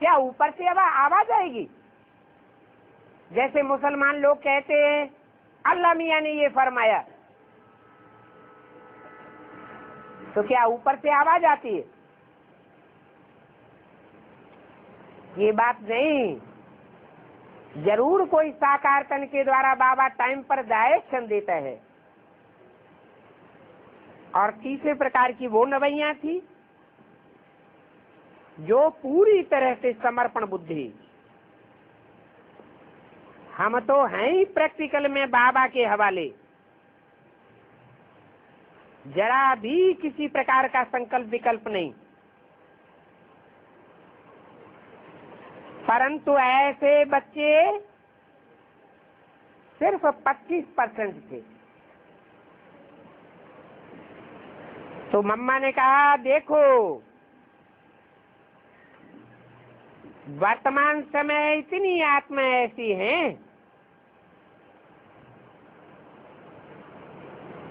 क्या ऊपर से अब आवाज आएगी? जैसे मुसलमान लोग कहते हैं अल्लाह मियां ने ये फरमाया, तो क्या ऊपर से आवाज आती है? ये बात नहीं। जरूर कोई साकार तन के द्वारा बाबा टाइम पर डायरेक्शन देता है। और तीसरे प्रकार की वो नवैया थी जो पूरी तरह से समर्पण बुद्धि, हम तो हैं ही प्रैक्टिकल में बाबा के हवाले, जरा भी किसी प्रकार का संकल्प विकल्प नहीं। परंतु ऐसे बच्चे सिर्फ 25% थे। तो मम्मा ने कहा, देखो वर्तमान समय इतनी आत्मा ऐसी हैं,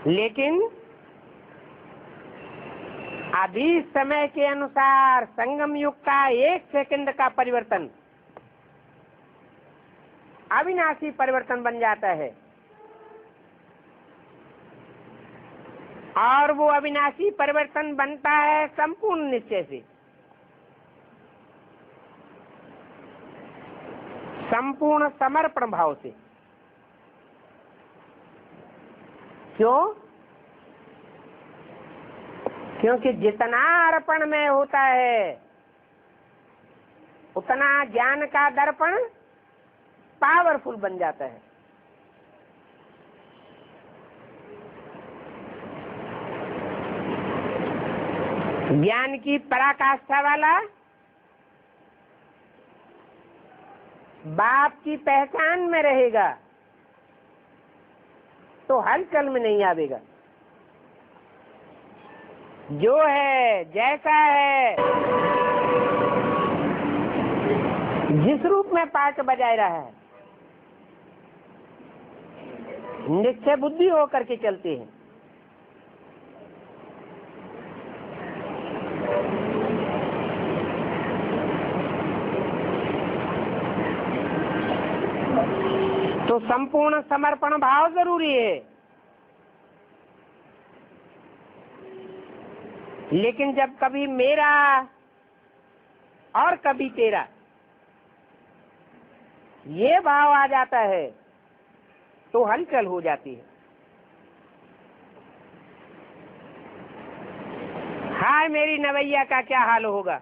लेकिन अभी समय के अनुसार संगम युग का 1 सेकंड का परिवर्तन अविनाशी परिवर्तन बन जाता है, और वो अविनाशी परिवर्तन बनता है संपूर्ण निश्चय से, संपूर्ण समर्पण भाव से। क्यों? क्योंकि जितना अर्पण में होता है उतना ज्ञान का दर्पण पावरफुल बन जाता है। ज्ञान की पराकाष्ठा वाला बाप की पहचान में रहेगा तो हलचल में नहीं आवेगा। जो है जैसा है, जिस रूप में पाठ बजाय रहा है, निश्चय बुद्धि होकर के चलते हैं। तो संपूर्ण समर्पण भाव जरूरी है, लेकिन जब कभी मेरा और कभी तेरा ये भाव आ जाता है तो हलचल हो जाती है। हाय मेरी नवैया का क्या हाल होगा।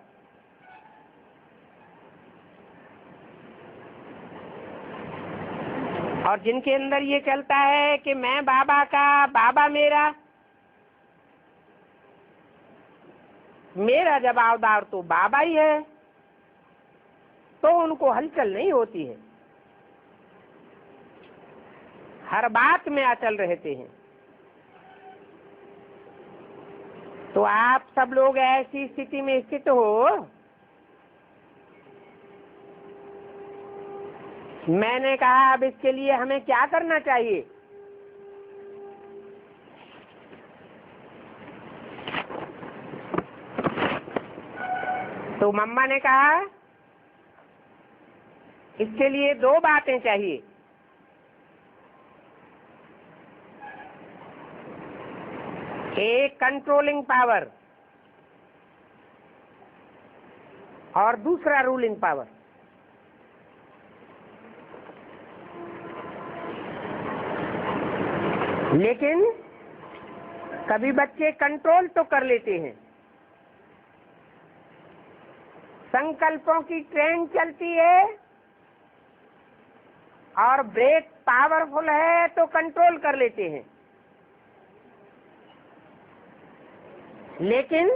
और जिनके अंदर ये चलता है कि मैं बाबा का, बाबा मेरा, मेरा जवाबदार तो बाबा ही है, तो उनको हलचल नहीं होती है, हर बात में अचल रहते हैं। तो आप सब लोग ऐसी स्थिति में स्थित हो, मैंने कहा अब इसके लिए हमें क्या करना चाहिए। तो मम्मा ने कहा इसके लिए 2 बातें चाहिए। एक कंट्रोलिंग पावर और दूसरा रूलिंग पावर। लेकिन कभी बच्चे कंट्रोल तो कर लेते हैं, संकल्पों की ट्रेन चलती है और ब्रेक पावरफुल है तो कंट्रोल कर लेते हैं, लेकिन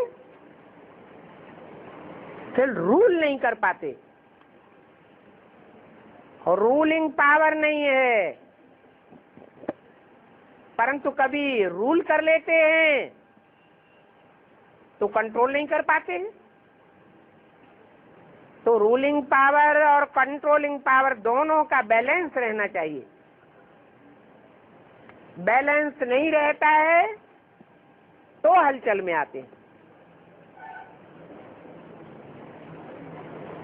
फिर रूल नहीं कर पाते। और रूलिंग पावर नहीं है, परंतु कभी रूल कर लेते हैं तो कंट्रोल नहीं कर पाते हैं। तो रूलिंग पावर और कंट्रोलिंग पावर दोनों का बैलेंस रहना चाहिए। बैलेंस नहीं रहता है तो हलचल में आते हैं।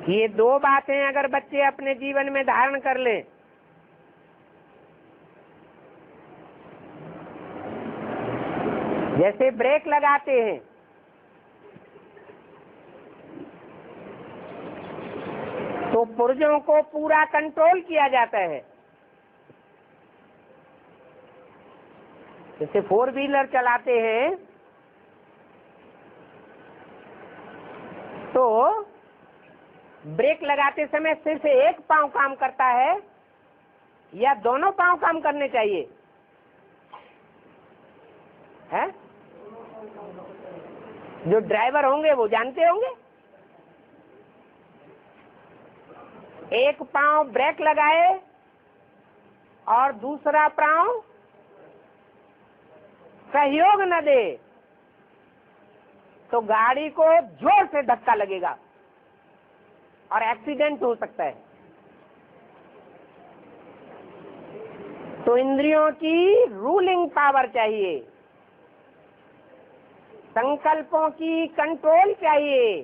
ये 2 बातें अगर बच्चे अपने जीवन में धारण कर लें, जैसे ब्रेक लगाते हैं तो पुर्जों को पूरा कंट्रोल किया जाता है। जैसे 4 व्हीलर चलाते हैं तो ब्रेक लगाते समय सिर्फ एक पांव काम करता है या दोनों पांव काम करने चाहिए? है? जो ड्राइवर होंगे वो जानते होंगे, एक पांव ब्रेक लगाए और दूसरा पांव सहयोग न दे तो गाड़ी को जोर से धक्का लगेगा और एक्सीडेंट हो सकता है। तो इंद्रियों की रूलिंग पावर चाहिए, संकल्पों की कंट्रोल चाहिए।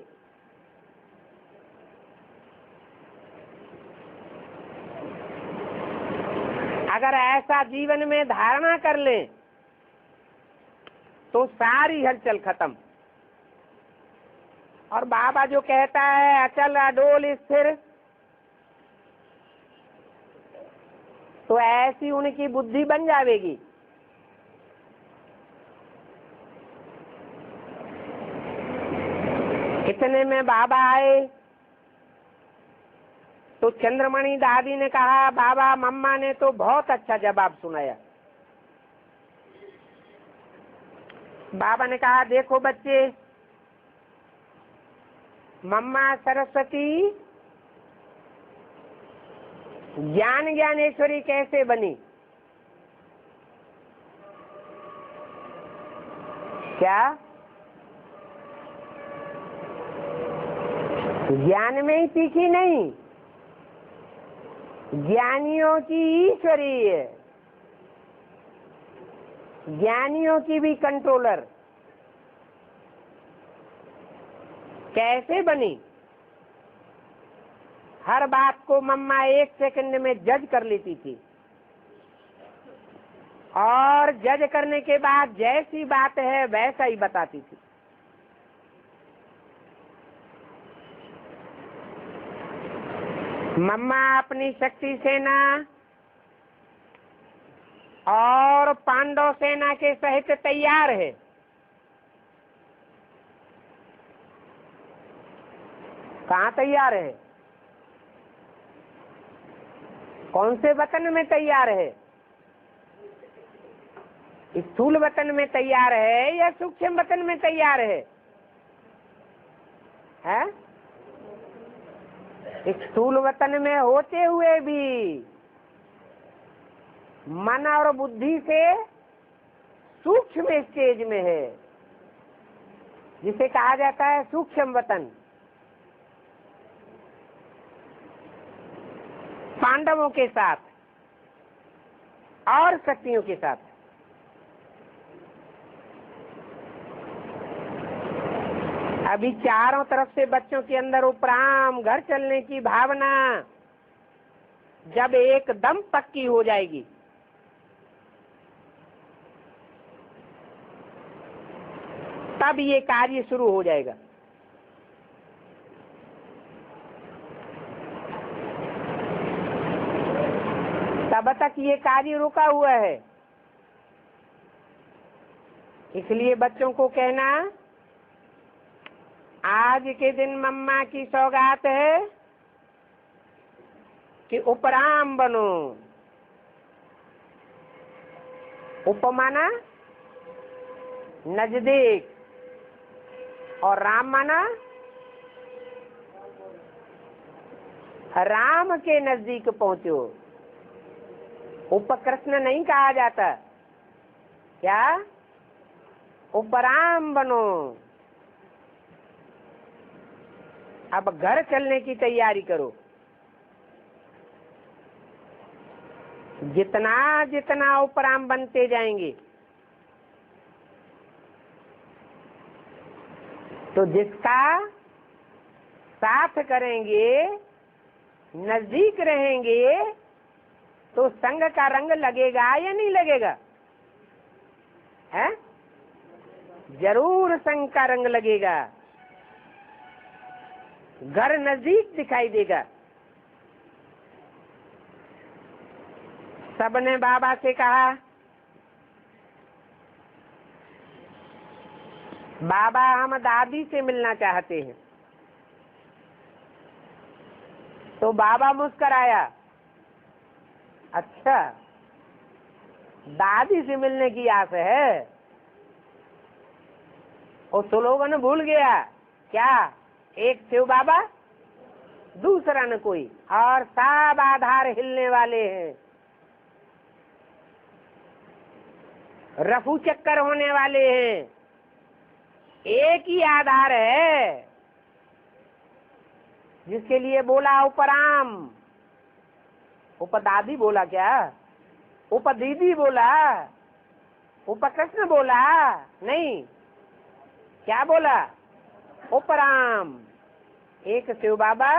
अगर ऐसा जीवन में धारणा कर लें तो सारी हलचल खत्म। और बाबा जो कहता है अचल अडोल स्थिर, तो ऐसी उनकी बुद्धि बन जाएगी। इतने में बाबा आए तो चंद्रमणि दादी ने कहा, बाबा मम्मा ने तो बहुत अच्छा जवाब सुनाया। बाबा ने कहा, देखो बच्चे, मम्मा सरस्वती ज्ञान ज्ञानेश्वरी कैसे बनी? क्या ज्ञान में ही सीखी नहीं, ज्ञानियों की ईश्वरी है, ज्ञानियों की भी कंट्रोलर। कैसे बनी? हर बात को मम्मा 1 सेकंड में जज कर लेती थी और जज करने के बाद जैसी बात है वैसा ही बताती थी। मम्मा अपनी शक्ति सेना और पांडव सेना के सहित तैयार है। कहाँ तैयार है? कौन से वतन में तैयार है? स्थूल वतन में तैयार है या सूक्ष्म वतन में तैयार है? हैं? स्थूल वतन में होते हुए भी मन और बुद्धि से सूक्ष्म स्टेज में है, जिसे कहा जाता है सूक्ष्म वतन। पांडवों के साथ और शक्तियों के साथ। अभी चारों तरफ से बच्चों के अंदर उपराम घर चलने की भावना जब एकदम पक्की हो जाएगी, तब ये कार्य शुरू हो जाएगा। तब तक ये कार्य रुका हुआ है। इसलिए बच्चों को कहना, आज के दिन मम्मा की सौगात है कि उपराम बनो। उपमाना नजदीक और राम माना राम के नजदीक पहुंचो। उपकृष्ण नहीं कहा जाता, क्या? उपराम बनो। अब घर चलने की तैयारी करो। जितना जितना उपराम बनते जाएंगे तो जिसका साथ करेंगे, नजदीक रहेंगे, तो संग का रंग लगेगा या नहीं लगेगा? है? जरूर संग का रंग लगेगा। घर नजदीक दिखाई देगा। सबने बाबा से कहा, बाबा हम दादी से मिलना चाहते हैं। तो बाबा मुस्कराया अच्छा, दादी से मिलने की आस है। और स्लोगन भूल गया क्या? एक शिव बाबा दूसरा न कोई, और सब आधार हिलने वाले हैं, रफू चक्कर होने वाले हैं। एक ही आधार है जिसके लिए बोला उपराम। उपदादी बोला क्या? उपदीदी बोला? उपकृष्ण बोला? नहीं, क्या बोला? उपराम। एक शिव बाबा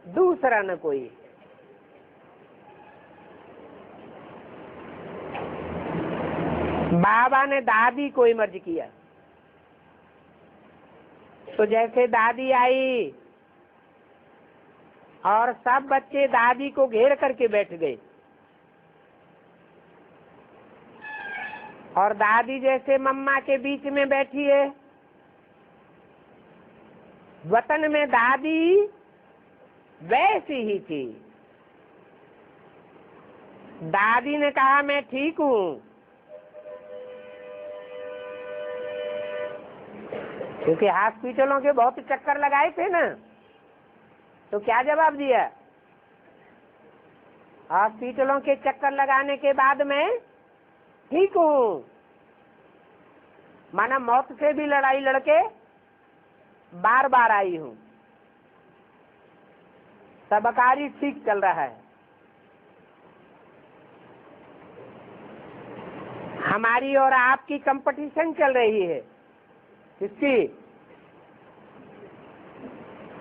दूसरा न कोई। बाबा ने दादी को इमर्ज किया। तो जैसे दादी आई और सब बच्चे दादी को घेर करके बैठ गए, और दादी जैसे मम्मा के बीच में बैठी है। वतन में दादी वैसी ही थी। दादी ने कहा मैं ठीक हूँ, क्योंकि हॉस्पिटलों के बहुत चक्कर लगाए थे ना। तो क्या जवाब दिया? हॉस्पिटलों के चक्कर लगाने के बाद मैं ठीक हूँ। माना मौत से भी लड़ाई लड़के बार बार आई हूँ, सब कार्य ठीक चल रहा है। हमारी और आपकी कंपटीशन चल रही है। किसकी?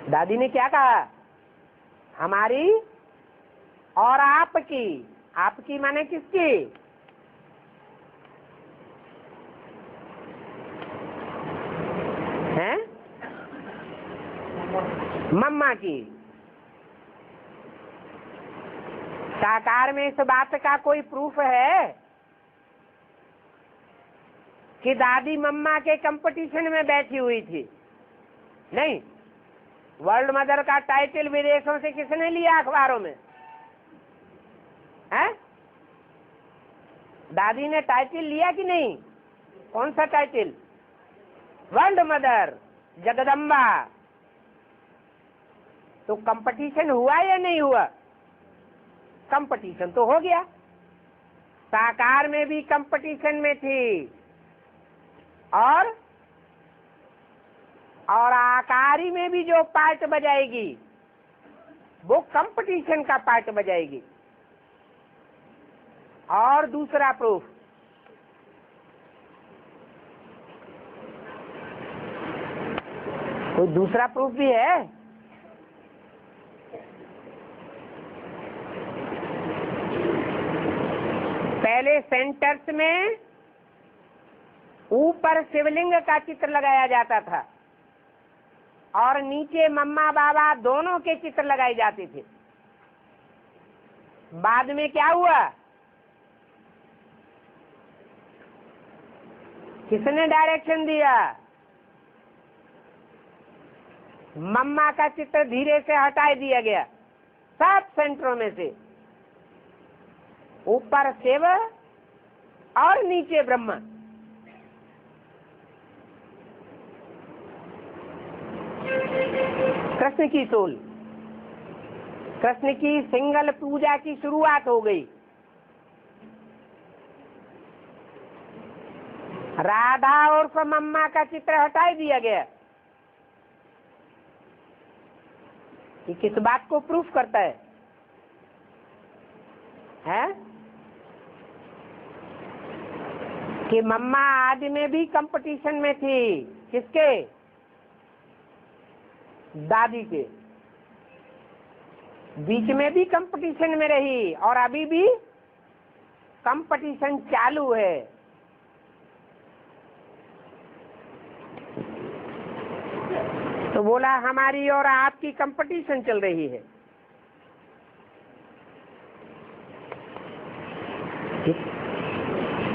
दादी ने क्या कहा? हमारी और आपकी। आपकी माने किसकी? हैं? मम्मा की। साकार में इस बात का कोई प्रूफ है कि दादी मम्मा के कंपटीशन में बैठी हुई थी? नहीं। वर्ल्ड मदर का टाइटल विदेशों से किसने लिया? अखबारों में है? दादी ने टाइटल लिया कि नहीं? कौन सा टाइटल? World mother, Jagdamba. तो कंपटीशन हुआ या नहीं हुआ? कंपटीशन तो हो गया। साकार में भी कंपटीशन में थी, और आकारी में भी जो पार्ट बजाएगी वो कंपटीशन का पार्ट बजाएगी। और दूसरा प्रूफ, कोई दूसरा प्रूफ भी है? पहले सेंटर्स में ऊपर शिवलिंग का चित्र लगाया जाता था और नीचे मम्मा बाबा दोनों के चित्र लगाए जाते थे। बाद में क्या हुआ? किसने डायरेक्शन दिया? मम्मा का चित्र धीरे से हटा दिया गया सब सेंटरों में से। ऊपर शिव और नीचे ब्रह्मा। कृष्ण की सोल, कृष्ण की सिंगल पूजा की शुरुआत हो गई। राधा और मम्मा का चित्र हटा दिया गया। ये किस बात को प्रूफ करता है? कि मम्मा आदि में भी कंपटीशन में थी। किसके? दादी के। बीच में भी कंपटीशन में रही और अभी भी कंपटीशन चालू है। तो बोला हमारी और आपकी कंपटीशन चल रही है।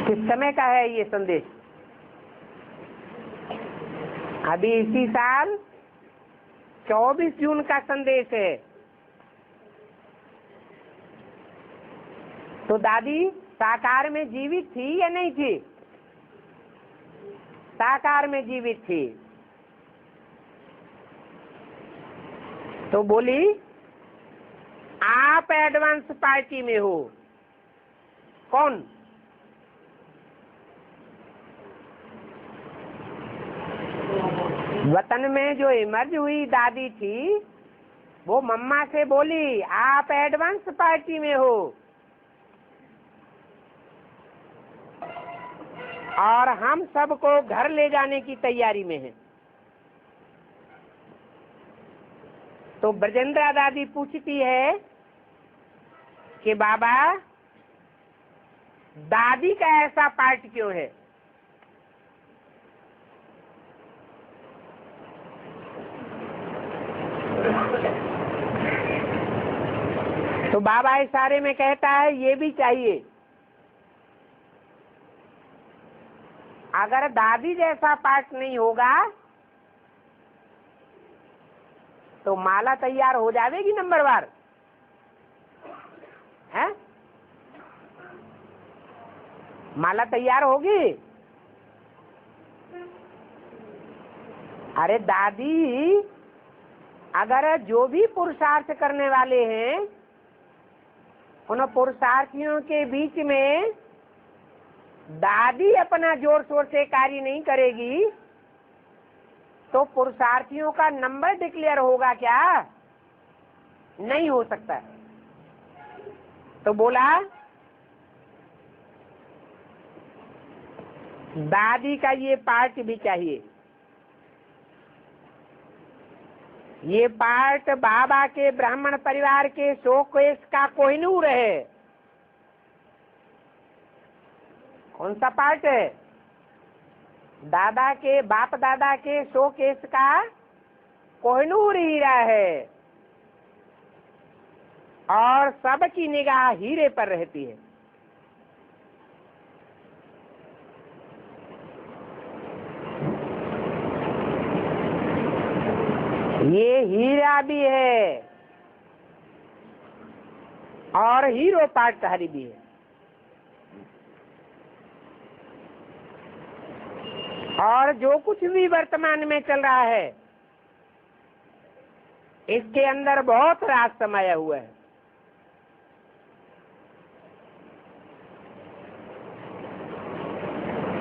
किस समय का है ये संदेश? अभी इसी साल 24 जून का संदेश है। तो दादी साकार में जीवित थी या नहीं थी? साकार में जीवित थी। तो बोली आप एडवांस पार्टी में हो। कौन? वतन में जो इमर्ज हुई दादी थी वो मम्मा से बोली आप एडवांस पार्टी में हो और हम सबको घर ले जाने की तैयारी में हैं। तो ब्रजेंद्रा दादी पूछती है कि बाबा दादी का ऐसा पार्ट क्यों है? तो बाबा इशारे में कहता है ये भी चाहिए। अगर दादी जैसा पार्ट नहीं होगा तो माला तैयार हो जाएगी नंबरवार है? माला तैयार होगी? अरे दादी अगर जो भी पुरुषार्थ करने वाले हैं उन पुरुषार्थियों के बीच में दादी अपना जोर शोर से कार्य नहीं करेगी तो पुरुषार्थियों का नंबर डिक्लेयर होगा क्या? नहीं हो सकता। तो बोला दादी का ये पार्ट भी चाहिए। ये पार्ट बाबा के ब्राह्मण परिवार के शोकेस का कोहिनूर है। कौन सा पार्ट है? दादा के बाप दादा के शोकेस का कोहिनूर हीरा है और सबकी निगाह हीरे पर रहती है। ये हीरा भी है और हीरो पार्टधारी भी है। और जो कुछ भी वर्तमान में चल रहा है इसके अंदर बहुत राज समाया हुआ है।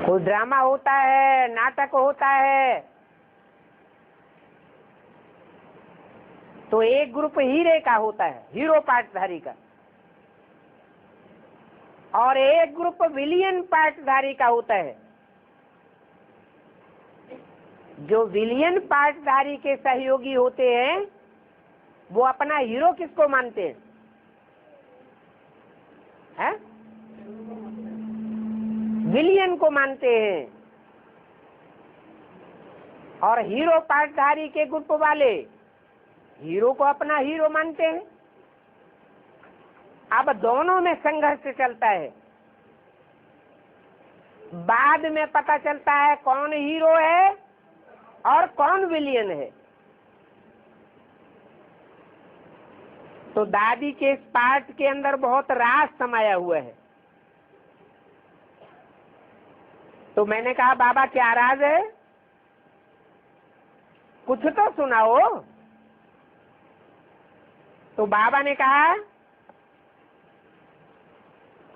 कोई ड्रामा होता है, नाटक होता है तो एक ग्रुप हीरे का होता है, हीरो पार्टधारी का, और एक ग्रुप विलियन पार्टधारी का होता है। जो विलियन पार्टधारी के सहयोगी होते हैं वो अपना हीरो किसको मानते हैं? है? विलियन को मानते हैं। और हीरो पार्टधारी के ग्रुप वाले हीरो को अपना हीरो मानते हैं। अब दोनों में संघर्ष चलता है। बाद में पता चलता है कौन हीरो है और कौन विलियन है। तो दादी के इस पार्ट के अंदर बहुत राज समाया हुआ है। तो मैंने कहा बाबा क्या राज है? कुछ तो सुनाओ। तो बाबा ने कहा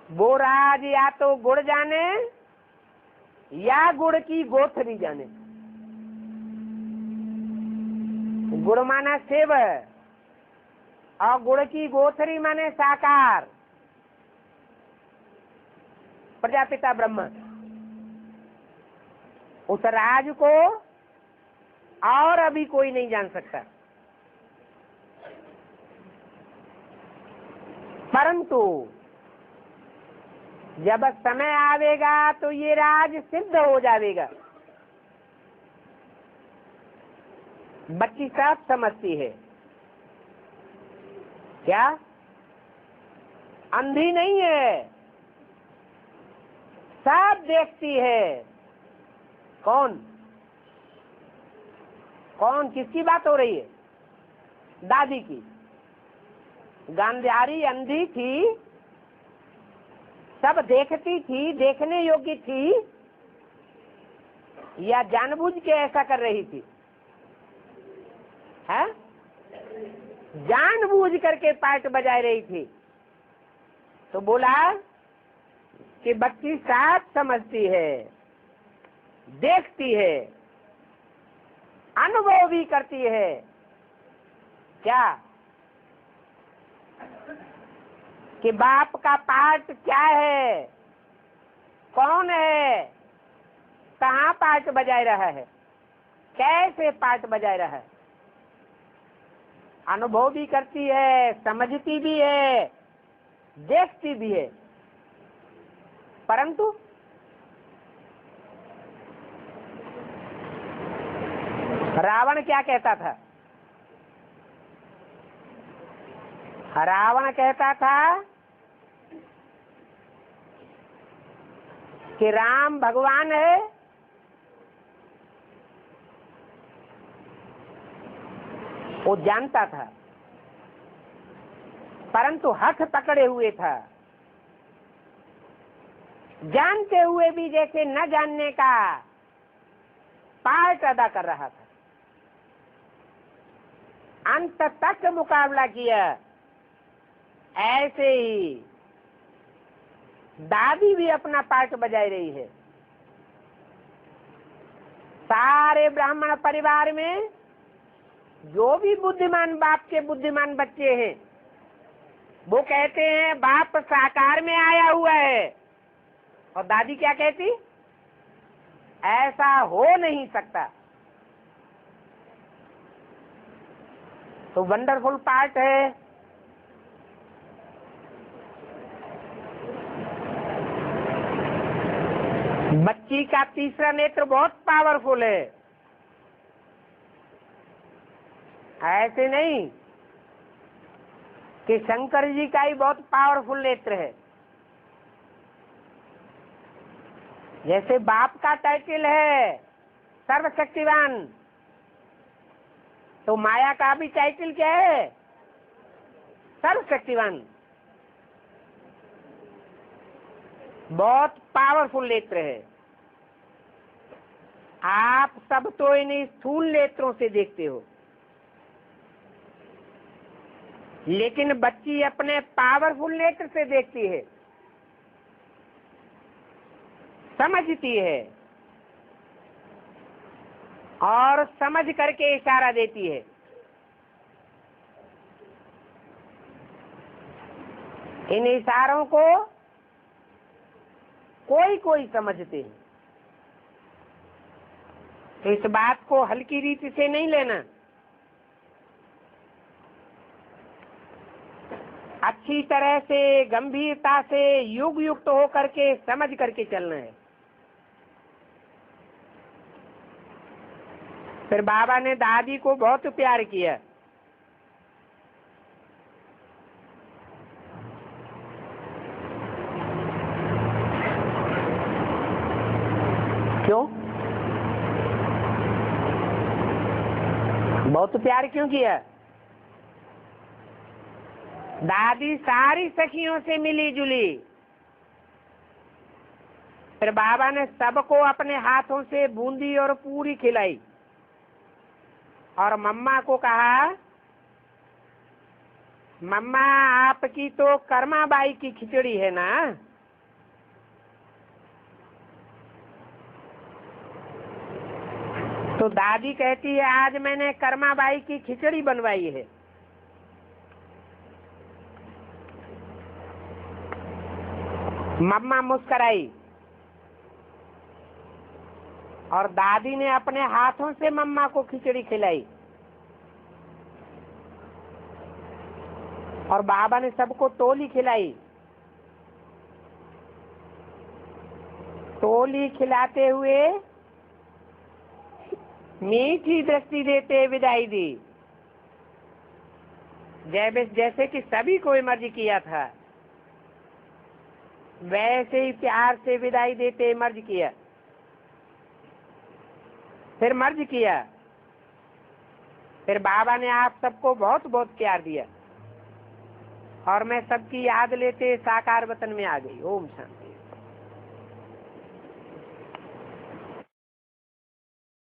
वो राज या तो गुड़ जाने या गुड़ की गोथरी जाने। गुड़ माना सेव और गुड़ की गोथरी माने साकार, प्रजापिता ब्रह्मा। उस राज को और अभी कोई नहीं जान सकता, परंतु जब समय आवेगा तो ये राज सिद्ध हो जाएगा। बच्ची सब समझती है क्या? अंधी नहीं है, सब देखती है। कौन कौन किसकी बात हो रही है? दादी की। गांधारी अंधी थी सब देखती थी, देखने योग्य थी, या जानबूझ के ऐसा कर रही थी? है जानबूझ करके पार्ट बजा रही थी। तो बोला कि बच्ची साथ समझती है, देखती है, अनुभव भी करती है। क्या कि बाप का पार्ट क्या है, कौन है, कहाँ पार्ट बजाय रहा है, कैसे पार्ट बजाय रहा है। अनुभव भी करती है, समझती भी है, देखती भी है। परंतु रावण क्या कहता था? रावण कहता था कि राम भगवान है, वो जानता था, परंतु हठ पकड़े हुए था, जानते हुए भी जैसे न जानने का पार्ट अदा कर रहा था। अंत तक मुकाबला किया। ऐसे ही दादी भी अपना पार्ट बजाई रही है। सारे ब्राह्मण परिवार में जो भी बुद्धिमान बाप के बुद्धिमान बच्चे हैं, वो कहते हैं बाप साकार में आया हुआ है, और दादी क्या कहती? ऐसा हो नहीं सकता। तो वंडरफुल पार्ट है। बच्ची का तीसरा नेत्र बहुत पावरफुल है। ऐसे नहीं कि शंकर जी का ही बहुत पावरफुल नेत्र है। जैसे बाप का टाइटल है सर्वशक्तिवान, तो माया का भी टाइटल क्या है? सर्वशक्तिवान। बहुत पावरफुल नेत्र है। आप सब तो इन स्थूल नेत्रों से देखते हो, लेकिन बच्ची अपने पावरफुल नेत्र से देखती है, समझती है, और समझ करके इशारा देती है। इन इशारों को कोई कोई समझते हैं। तो इस बात को हल्की रीति से नहीं लेना, अच्छी तरह से गंभीरता से युग युक्त होकर के समझ करके चलना है। फिर बाबा ने दादी को बहुत प्यार किया। क्यों? बहुत प्यार क्यों किया? दादी सारी सखियों से मिली जुली। फिर बाबा ने सबको अपने हाथों से बूंदी और पूरी खिलाई, और मम्मा को कहा, मम्मा आपकी तो कर्माबाई की खिचड़ी है ना। तो दादी कहती है आज मैंने कर्माबाई की खिचड़ी बनवाई है। मम्मा मुस्कराई, और दादी ने अपने हाथों से मम्मा को खिचड़ी खिलाई, और बाबा ने सबको टोली खिलाई। टोली खिलाते हुए मीठी दृष्टि देते विदाई दी, जैसे कि सभी को मर्ज किया था, वैसे ही प्यार से विदाई देते मर्ज किया। फिर मर्ज किया। फिर बाबा ने आप सबको बहुत बहुत प्यार दिया। और मैं सबकी याद लेते साकार वतन में आ गई। ओम शांति।